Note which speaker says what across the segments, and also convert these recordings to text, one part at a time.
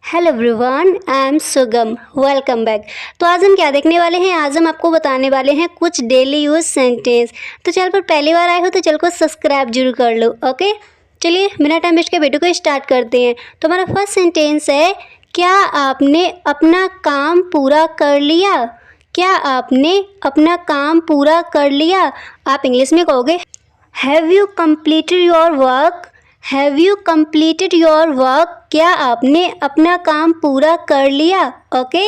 Speaker 1: Hello everyone, I am सुगम। Welcome back. तो आज हम क्या देखने वाले हैं? आज हम आपको बताने वाले हैं कुछ डेली यूज सेंटेंस। तो चल पर पहली बार आए हो तो चल को सब्सक्राइब जरूर कर लो। ओके, चलिए बिना टाइम वेस्ट के वीडियो को स्टार्ट करते हैं। तो हमारा फर्स्ट सेंटेंस है, क्या आपने अपना काम पूरा कर लिया? क्या आपने अपना काम पूरा कर लिया? आप इंग्लिश में कहोगे have you completed your work? Have you completed your work? क्या आपने अपना काम पूरा कर लिया? ओके।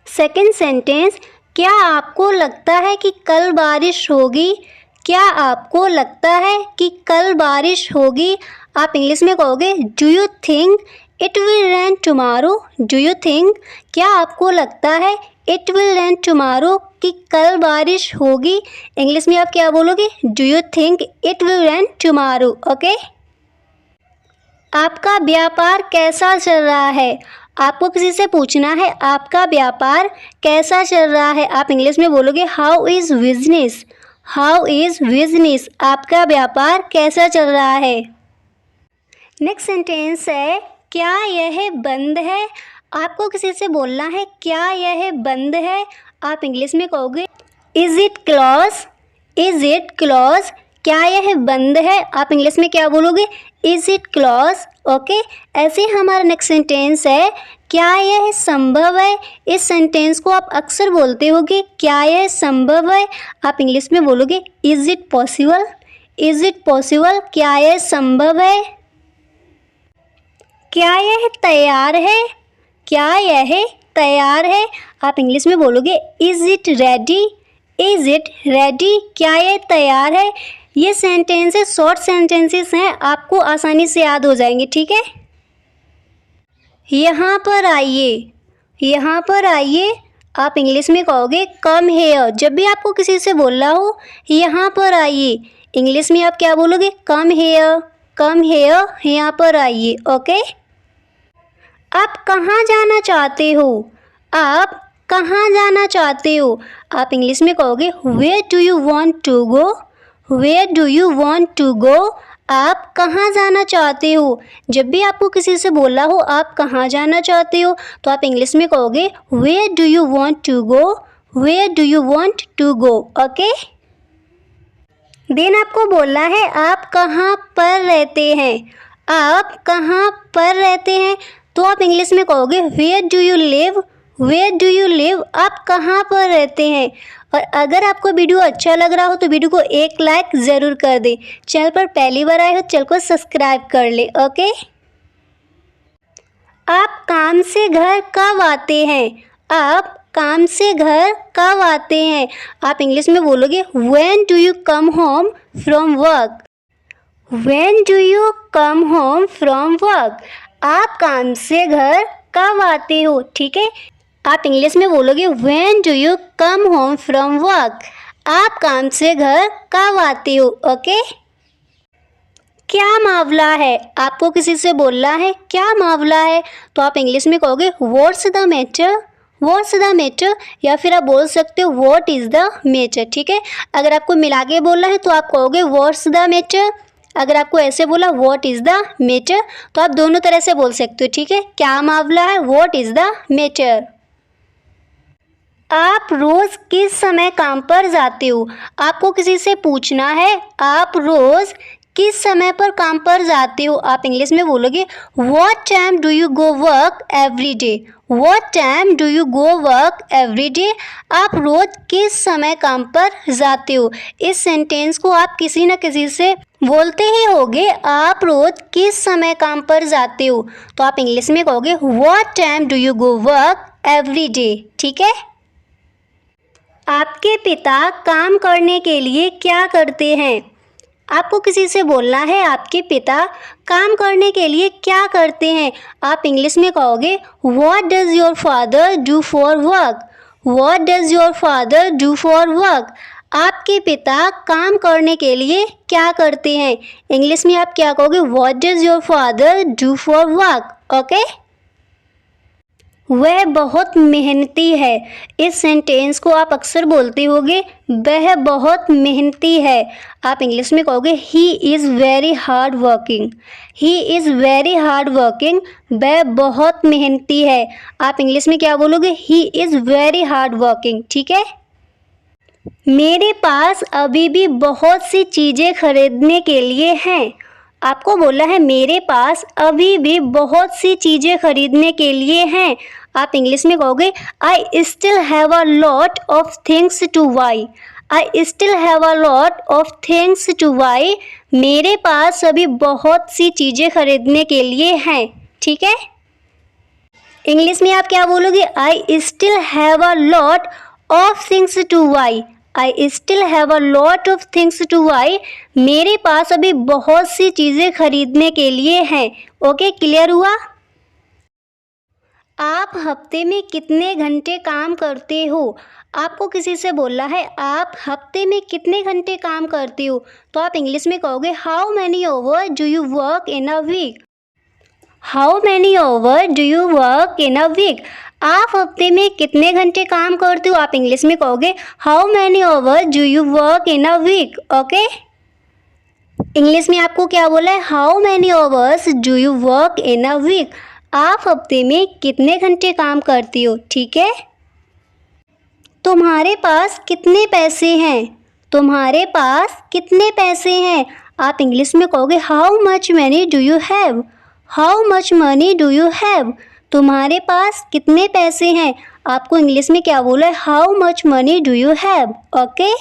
Speaker 1: सेकेंड सेंटेंस, क्या आपको लगता है कि कल बारिश होगी? क्या आपको लगता है कि कल बारिश होगी? आप इंग्लिश में कहोगे do you think it will rain tomorrow? Do you think? क्या आपको लगता है इट विल रेन टुमारो कि कल बारिश होगी? इंग्लिश में आप क्या बोलोगे? Do you think it will rain tomorrow? Okay. आपका व्यापार कैसा चल रहा है? आपको किसी से पूछना है आपका व्यापार कैसा चल रहा है? आप इंग्लिश में बोलोगे how is business? How is business? आपका व्यापार कैसा चल रहा है? नेक्स्ट सेंटेंस है, क्या यह बंद है? आपको किसी से बोलना है क्या यह बंद है? आप इंग्लिश में कहोगे is it close? Is it close? क्या यह बंद है? आप इंग्लिश में क्या बोलोगे? Is it close? ओके। ऐसे हमारा नेक्स्ट सेंटेंस है, क्या यह संभव है? इस सेंटेंस को आप अक्सर बोलते होगे क्या यह संभव है? आप इंग्लिश में बोलोगे is it possible? Is it possible? क्या यह संभव है? क्या यह तैयार है? क्या यह तैयार है? आप इंग्लिश में बोलोगे is it ready? Is it ready? क्या यह तैयार है? ये सेंटेंसेस शॉर्ट सेंटेंसेस हैं, आपको आसानी से याद हो जाएंगे। ठीक है। यहाँ पर आइए। यहाँ पर आइए आप इंग्लिश में कहोगे कम हेयर। जब भी आपको किसी से बोलना हो यहाँ पर आइए, इंग्लिश में आप क्या बोलोगे? Come here. कम हेयर, यहाँ पर आइए। ओके। आप कहाँ जाना चाहते हो? आप कहाँ जाना चाहते हो? आप इंग्लिश में कहोगे where do you want to go? Where do you want to go? आप कहाँ जाना चाहते हो? जब भी आपको किसी से बोलना हो आप कहाँ जाना चाहते हो तो आप इंग्लिश में कहोगे where do you want to go? Where do you want to go? Okay. Then आपको बोलना है आप कहाँ पर रहते हैं? आप कहाँ पर रहते हैं? तो आप इंग्लिश में कहोगे where do you live? Where do you live? आप कहाँ पर रहते हैं? और अगर आपको वीडियो अच्छा लग रहा हो तो वीडियो को एक लाइक ज़रूर कर दें। चैनल पर पहली बार आए हो चैनल को सब्सक्राइब कर ले। ओके। आप काम से घर कब आते हैं? आप काम से घर कब आते हैं? आप इंग्लिश में बोलोगे when do you come home from work? When do you come home from work? आप काम से घर कब आते हो? ठीक है। आप इंग्लिश में बोलोगे when do you come home from work? आप काम से घर कब आते हो? ओके। क्या मामला है? आपको किसी से बोलना है क्या मामला है तो आप इंग्लिश में कहोगे what's the matter? What's the matter? या फिर आप बोल सकते हो व्हाट इज़ द मैटर। ठीक है। अगर आपको मिला के बोलना है तो आप कहोगे व्हाट्स द मैटर। अगर आपको ऐसे बोला व्हाट इज़ द मैटर तो आप दोनों तरह से बोल सकते हो। ठीक है। क्या मामला है? What is the matter? आप रोज़ किस समय काम पर जाते हो? आपको किसी से पूछना है आप रोज़ किस समय पर काम पर जाते हो? आप इंग्लिश में बोलोगे what time do you go work every day? What time do you go work every day? आप रोज़ किस समय काम पर जाते हो? इस सेंटेंस को आप किसी न किसी से बोलते ही होगे आप रोज़ किस समय काम पर जाते हो तो आप इंग्लिश में कहोगे what time do you go work every day? ठीक है। आपके पिता काम करने के लिए क्या करते हैं? आपको किसी से बोलना है आपके पिता काम करने के लिए क्या करते हैं? आप इंग्लिश में कहोगे what does your father do for work? What does your father do for work? आपके पिता काम करने के लिए क्या करते हैं? इंग्लिश में आप क्या कहोगे what does your father do for work? Okay. वह बहुत मेहनती है। इस सेंटेंस को आप अक्सर बोलते होगे, वह बहुत मेहनती है। आप इंग्लिश में कहोगे he is very hard working. He is very hard working, वह बहुत मेहनती है। आप इंग्लिश में क्या बोलोगे? He is very hard working. ठीक है। मेरे पास अभी भी बहुत सी चीज़ें खरीदने के लिए हैं। आपको बोला है मेरे पास अभी भी बहुत सी चीज़ें खरीदने के लिए हैं। आप इंग्लिश में कहोगे I still have a lot of things two by. I still have a lot of things two by. मेरे पास अभी बहुत सी चीज़ें खरीदने के लिए हैं। ठीक है। इंग्लिश में आप क्या बोलोगे? I still have a lot of things two by. I still have a lot of things two by. मेरे पास अभी बहुत सी चीज़ें खरीदने के लिए हैं। ओके, क्लियर हुआ? आप हफ्ते में कितने घंटे काम करते हो? आपको किसी से बोलना है आप हफ्ते में कितने घंटे काम करते हो, तो आप इंग्लिश में कहोगे how many hours do you work in a week. How many hours do you work in a week. आप हफ्ते में कितने घंटे काम करते हो? आप इंग्लिश में कहोगे how many hours do you work in a week. Okay. English में आपको क्या बोला है? How many hours do you work in a week. आप हफ्ते में कितने घंटे काम करती हो। ठीक है। तुम्हारे पास कितने पैसे हैं? तुम्हारे पास कितने पैसे हैं? आप इंग्लिश में कहोगे how much money do you have. How much money do you have. तुम्हारे पास कितने पैसे हैं? आपको इंग्लिश में क्या बोला है? How much money do you have. Okay.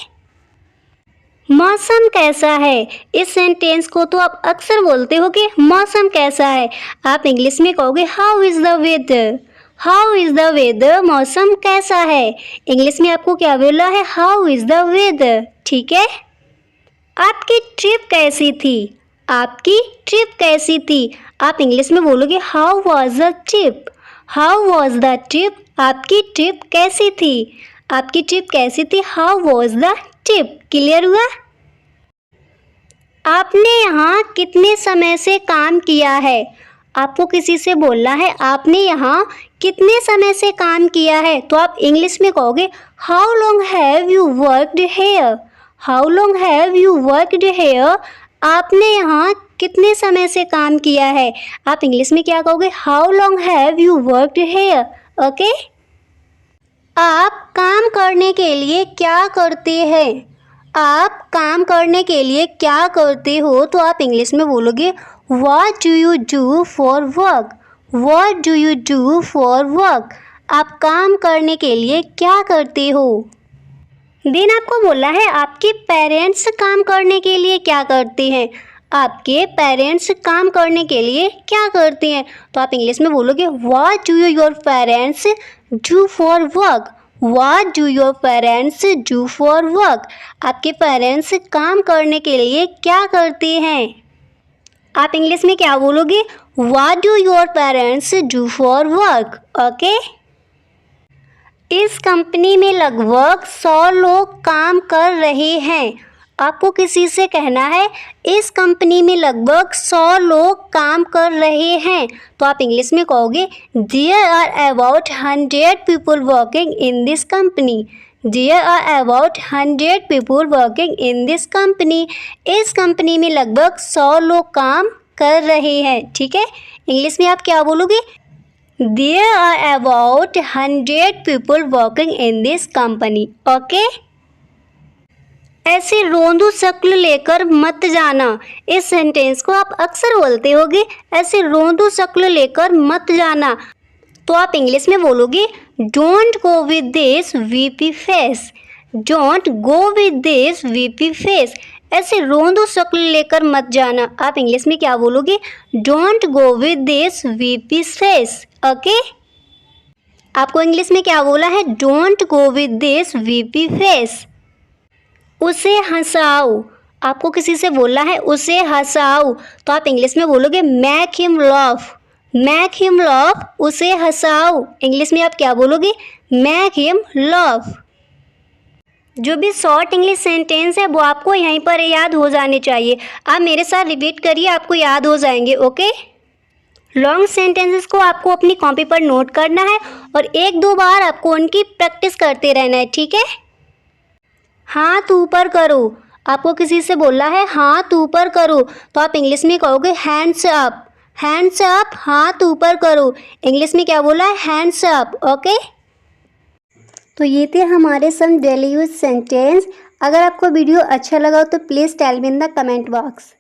Speaker 1: मौसम कैसा है? इस सेंटेंस को तो आप अक्सर बोलते हो कि मौसम कैसा है। आप इंग्लिश में कहोगे how is the weather. How is the weather. मौसम कैसा है। इंग्लिश में आपको क्या बोला है? How is the weather. ठीक है। आपकी ट्रिप कैसी थी? आपकी ट्रिप कैसी थी? आप इंग्लिश में बोलोगे how was the trip. How was the trip. आपकी ट्रिप कैसी थी? आपकी ट्रिप कैसी थी? How was the trip. Clear हुआ? आपने यहाँ कितने समय से काम किया है? आपको किसी से बोलना है आपने यहाँ कितने समय से काम किया है, तो आप इंग्लिश में कहोगे how long have you worked here. How long have you worked here. आपने यहाँ कितने समय से काम किया है। आप इंग्लिश में क्या कहोगे? How long have you worked here. Okay. आप काम करने के लिए क्या करते हैं? आप काम करने के लिए क्या करते हो, तो आप इंग्लिश में बोलोगे what do you do for work. What do you do for work. आप काम करने के लिए क्या करते हो। देन आपको बोला है आपके पेरेंट्स काम करने के लिए क्या करते हैं। आपके पेरेंट्स काम करने के लिए क्या करते हैं, तो आप इंग्लिश में बोलोगे what do your parents do for work. What do your parents do for work. आपके पेरेंट्स काम करने के लिए क्या करते हैं। आप इंग्लिश में क्या बोलोगे? What do your parents do for work. Okay. इस कंपनी में लगभग 100 लोग काम कर रहे हैं। आपको किसी से कहना है इस कंपनी में लगभग 100 लोग काम कर रहे हैं, तो आप इंग्लिश में कहोगे there are about 100 people working in this company. There are about 100 people working in this company. इस कंपनी में लगभग 100 लोग काम कर रहे हैं। ठीक है। इंग्लिश में आप क्या बोलोगे? There are about 100 people working in this company. Okay. ऐसे रोंदू शक्ल लेकर मत जाना। इस सेंटेंस को आप अक्सर बोलते होगे ऐसे रोंदू शक्ल लेकर मत जाना, तो आप इंग्लिश में बोलोगे don't go with this VP face. Don't go with this VP face. ऐसे रोंदू शक्ल लेकर मत जाना। आप इंग्लिश में क्या बोलोगे? Don't go with this VP face. Okay. आपको इंग्लिश में क्या बोला है? Don't go with this VP face. उसे हंसाओ। आपको किसी से बोलना है उसे हंसाओ, तो आप इंग्लिश में बोलोगे make him laugh. Make him laugh. उसे हंसाओ। इंग्लिश में आप क्या बोलोगे? Make him laugh. जो भी शॉर्ट इंग्लिश सेंटेंस है वो आपको यहीं पर याद हो जाने चाहिए। आप मेरे साथ रिपीट करिए, आपको याद हो जाएंगे। ओके। लॉन्ग सेंटेंसेस को आपको अपनी कॉपी पर नोट करना है और 1-2 बार आपको उनकी प्रैक्टिस करते रहना है, ठीक है। हाथ ऊपर करो, आपको किसी से बोलना है हाथ ऊपर करो, तो आप इंग्लिश में कहोगे हैंड्स अप। हैंड्स अप, हाथ ऊपर करो। इंग्लिश में क्या बोला है? Hands up. ओके, तो ये थे हमारे सम डेली यूज सेंटेंस। अगर आपको वीडियो अच्छा लगा तो please tell me in the comment box.